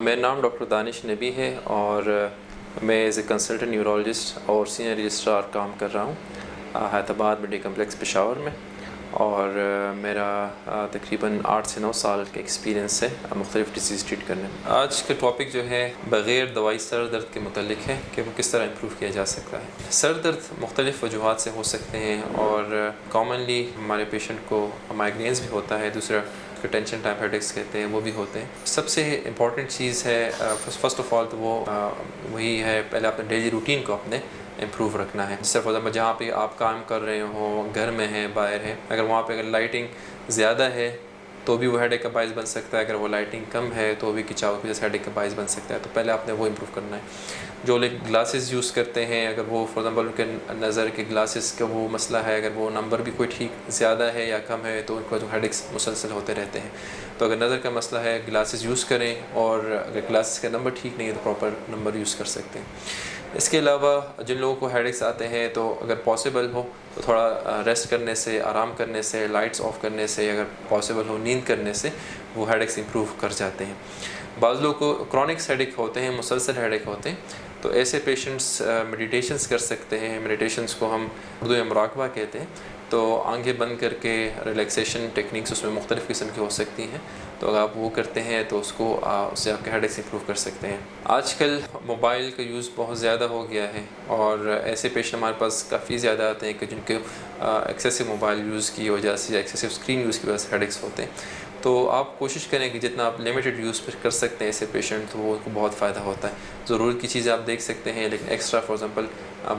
मेरा नाम डॉक्टर दानिश नबी है और मैं एज़ ए कंसल्टेंट न्यूरोलॉजिस्ट और सीनियर रजिस्ट्रार काम कर रहा हूँ हैदराबाद मेडिकल कम्प्लेक्स पेशावर में। और मेरा तकरीबन 8 से 9 साल का एक्सपीरियंस है मुख्तलिफ़ डिसीज़ ट्रीट करने में। आज का टॉपिक जो है बग़ैर दवाई सर दर्द के मुतल्लिक़ है कि वो किस तरह इम्प्रूव किया जा सकता है। सर दर्द मुख्तलिफ़ वजूहात से हो सकते हैं और कॉमनली हमारे पेशेंट को माइग्रेन्स भी होता है, दूसरा टेंशन टाइप हेडेक्स कहते हैं वो भी होते हैं। सबसे इम्पॉर्टेंट चीज़ है फ़र्स्ट ऑफ़ ऑल तो वो वही है, पहले अपने डेली रूटीन को अपने इम्प्रूव रखना है। जैसे फॉर एग्जाम्पल जहाँ पे आप काम कर रहे हो, घर में हैं, बाहर हैं, अगर वहाँ पे अगर लाइटिंग ज़्यादा है तो भी वो हेडेक का बायस बन सकता है। अगर वो लाइटिंग कम है तो भी खिंचाव की वजह से हेडेक का बायस बन सकता है। तो पहले आपने वो इम्प्रूव करना है। जो लोग ग्लासेस यूज़ करते हैं, अगर वो फॉर एग्जाम्पल उनके नज़र के ग्लासेस का वो मसला है, अगर वो नंबर भी कोई ठीक ज़्यादा है या कम है तो उनको जो हेडेक्स मुसलसल होते रहते हैं। तो अगर नज़र का मसला है ग्लासेस यूज़ करें, और अगर ग्लासेस का नंबर ठीक नहीं है तो प्रॉपर नंबर यूज़ कर सकते हैं। इसके अलावा जिन लोगों को हेडेक्स आते हैं तो अगर पॉसिबल हो तो थोड़ा रेस्ट करने से, आराम करने से, लाइट्स ऑफ करने से, अगर पॉसिबल हो नींद करने से वो हेडेक्स इंप्रूव कर जाते हैं। बाज़ लोगों को क्रॉनिक हेडेक होते हैं, मुसलसल हेडेक होते हैं, तो ऐसे पेशेंट्स मेडिटेशंस कर सकते हैं। मेडिटेशंस को हम उर्दू में मुराकबा कहते हैं। तो आंखें बंद करके रिलैक्सेशन टेक्निक्स उसमें मुख्तलिफ़ किस्म की हो सकती हैं। तो अगर आप वो करते हैं तो उससे आपके हेडेक्स इंप्रूव कर सकते हैं। आजकल मोबाइल का यूज़ बहुत ज़्यादा हो गया है और ऐसे पेशेंट हमारे पास काफ़ी ज़्यादा आते हैं कि जिनके एक्सेसिव मोबाइल यूज़ की वजह से या एक्सेसिव स्क्रीन यूज़ की वजह से हेडेक्स होते हैं। तो आप कोशिश करें कि जितना आप लिमिटेड यूज़ कर सकते हैं ऐसे पेशेंट, तो वो उनको बहुत फ़ायदा होता है। ज़रूरत की चीज़ें आप देख सकते हैं, लेकिन एक्स्ट्रा फॉर एग्जांपल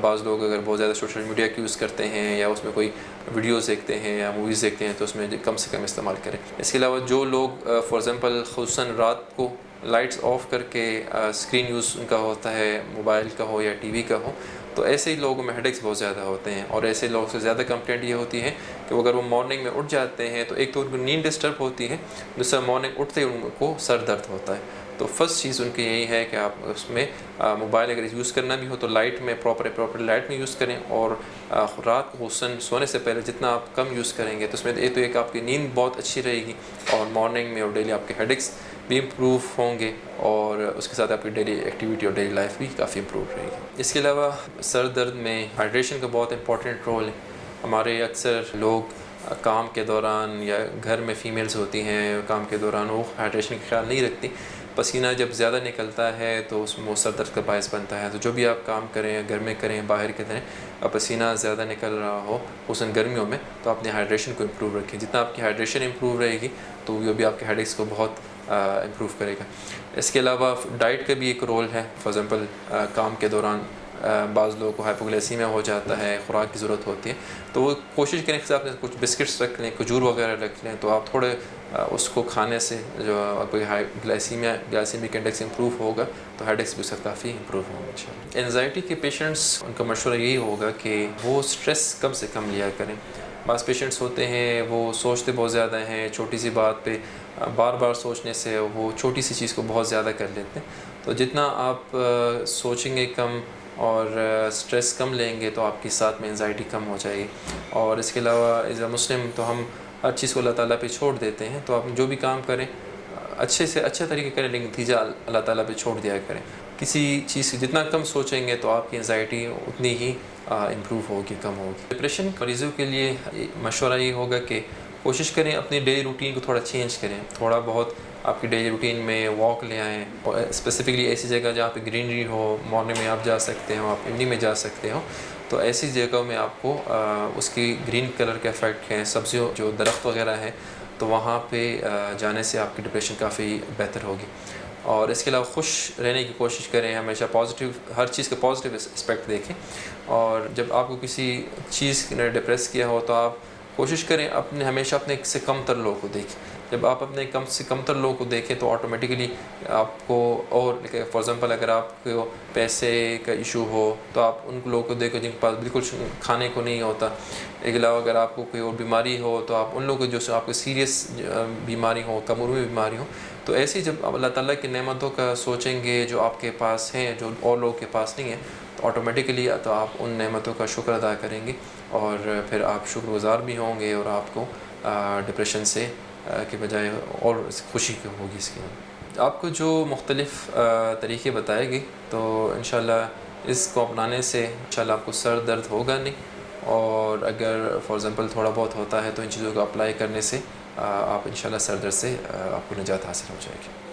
बाज़ लोग अगर बहुत ज़्यादा सोशल मीडिया की यूज़ करते हैं या उसमें कोई वीडियोज़ देखते हैं या मूवीज़ देखते हैं तो उसमें कम से कम इस्तेमाल करें। इसके अलावा जो लोग फॉर एग्जांपल ख़ुसूसन रात को लाइट्स ऑफ करके स्क्रीन यूज़ उनका होता है, मोबाइल का हो या टीवी का हो, तो ऐसे ही लोगों में हेडेक्स बहुत ज़्यादा होते हैं। और ऐसे लोगों से ज़्यादा कंप्लेंट ये होती है कि अगर वो मॉर्निंग में उठ जाते हैं तो एक तो उनको नींद डिस्टर्ब होती है, दूसरा मॉर्निंग उठते ही उनको सर दर्द होता है। तो फर्स्ट चीज़ उनकी यही है कि आप उसमें मोबाइल अगर यूज़ करना भी हो तो लाइट में प्रॉपर लाइट में यूज़ करें, और रात को सोने से पहले जितना आप कम यूज़ करेंगे तो उसमें एक आपकी नींद बहुत अच्छी रहेगी और मॉर्निंग में और डेली आपके हेडेक्स भी इम्प्रूव होंगे, और उसके साथ आपकी डेली एक्टिविटी और डेली लाइफ भी काफ़ी इम्प्रूव रहेगी। इसके अलावा सर दर्द में हाइड्रेशन का बहुत इंपॉर्टेंट रोल है। हमारे अक्सर लोग काम के दौरान या घर में फ़ीमेल्स होती हैं, काम के दौरान वो हाइड्रेशन का ख्याल नहीं रखती। पसीना जब ज़्यादा निकलता है तो उसमें वो सर दर्द का बायस बनता है। तो जो भी आप काम करें, घर में करें, बाहर करें, पसीना ज़्यादा निकल रहा हो उन गर्मियों में, तो अपने हाइड्रेशन को इम्प्रूव रखें। जितना आपकी हाइड्रेशन इम्प्रूव रहेगी तो वो भी आपके हेडेक्स को बहुत इम्प्रूव करेगा। इसके अलावा डाइट का भी एक रोल है। फॉर एग्ज़ाम्पल काम के दौरान बाज़ लोगों को हाइपोग्लाइसीमिया हो जाता है, ख़ुराक की ज़रूरत होती है, तो वो कोशिश करें कि आपने कुछ बिस्किट्स रख लें, खजूर वगैरह रख लें, तो आप थोड़े उसको खाने से जो आपको ग्लाइसीमिक इंडेक्स इम्प्रूव होगा तो हेडेक्स भी उसका काफ़ी इम्प्रूव होंगे। एंजाइटी के पेशेंट्स, उनका मशवरा यही होगा कि वो स्ट्रेस कम से कम लिया करें। बाज़ पेशेंट्स होते हैं वो सोचते बहुत ज़्यादा हैं, छोटी सी बात पे बार बार सोचने से वो छोटी सी चीज़ को बहुत ज़्यादा कर लेते हैं। तो जितना आप सोचेंगे कम और स्ट्रेस कम लेंगे तो आपके साथ में एंजाइटी कम हो जाएगी। और इसके अलावा एज़ अ मुस्लिम तो हम हर चीज़ को अल्लाह ताला पे छोड़ देते हैं। तो आप जो भी काम करें अच्छे से अच्छे तरीके करें, लेकिन नतीजा अल्लाह ताला पे छोड़ दिया करें। किसी चीज़ जितना कम सोचेंगे तो आपकी एंजाइटी उतनी ही इम्प्रूव होगी, कम होगी। डिप्रेशन मरीज़ों के लिए मशवरा ये होगा कि कोशिश करें अपनी डेली रूटीन को थोड़ा चेंज करें। थोड़ा बहुत आपकी डेली रूटीन में वॉक ले आएँ, और स्पेसिफ़िकली ऐसी जगह जहाँ पे ग्रीनरी हो। मॉर्निंग में आप जा सकते हो, आप इवनिंग में जा सकते हो। तो ऐसी जगह में आपको उसकी ग्रीन कलर के इफ़ेक्ट हैं, सब्जियों जो दरख्त वगैरह हैं, तो वहाँ पे जाने से आपकी डिप्रेशन काफ़ी बेहतर होगी। और इसके अलावा खुश रहने की कोशिश करें, हमेशा पॉजिटिव, हर चीज़ का पॉजिटिव एस्पेक्ट देखें। और जब आपको किसी चीज़ ने डिप्रेस किया हो तो आप कोशिश करें हमेशा अपने से कम तर लोगों को देखें। जब आप अपने कम से कम तर लोगों को देखें तो ऑटोमेटिकली आपको, और फॉर एग्ज़ाम्पल अगर आपको पैसे का इशू हो तो आप उन लोगों को देखो जिनके पास बिल्कुल खाने को नहीं होता। इसके अलावा अगर आपको कोई और बीमारी हो तो आप उन लोगों को जो आपको सीरियस बीमारी हो, कम उम्र में बीमारी हो, तो ऐसी जब अल्लाह ताला की नेमतों का सोचेंगे जो आपके पास हैं, जो और लोगों के पास नहीं है, तो ऑटोमेटिकली तो आप उन नेमतों का शुक्र अदा करेंगे और फिर आप शुक्रगुज़ार भी होंगे, और आपको डिप्रेशन से के बजाय और खुशी होगी इसकी। آپ کو جو مختلف طریقے بتائے گئے تو انشاءاللہ اس کو اپنانے سے انشاءاللہ آپ کو سر درد ہوگا نہیں، اور اگر فار ایگزامپل تھوڑا بہت ہوتا ہے تو ان چیزوں کو اپلائی کرنے سے آپ انشاءاللہ سر درد سے آپ کو نجات حاصل ہو جائے گی۔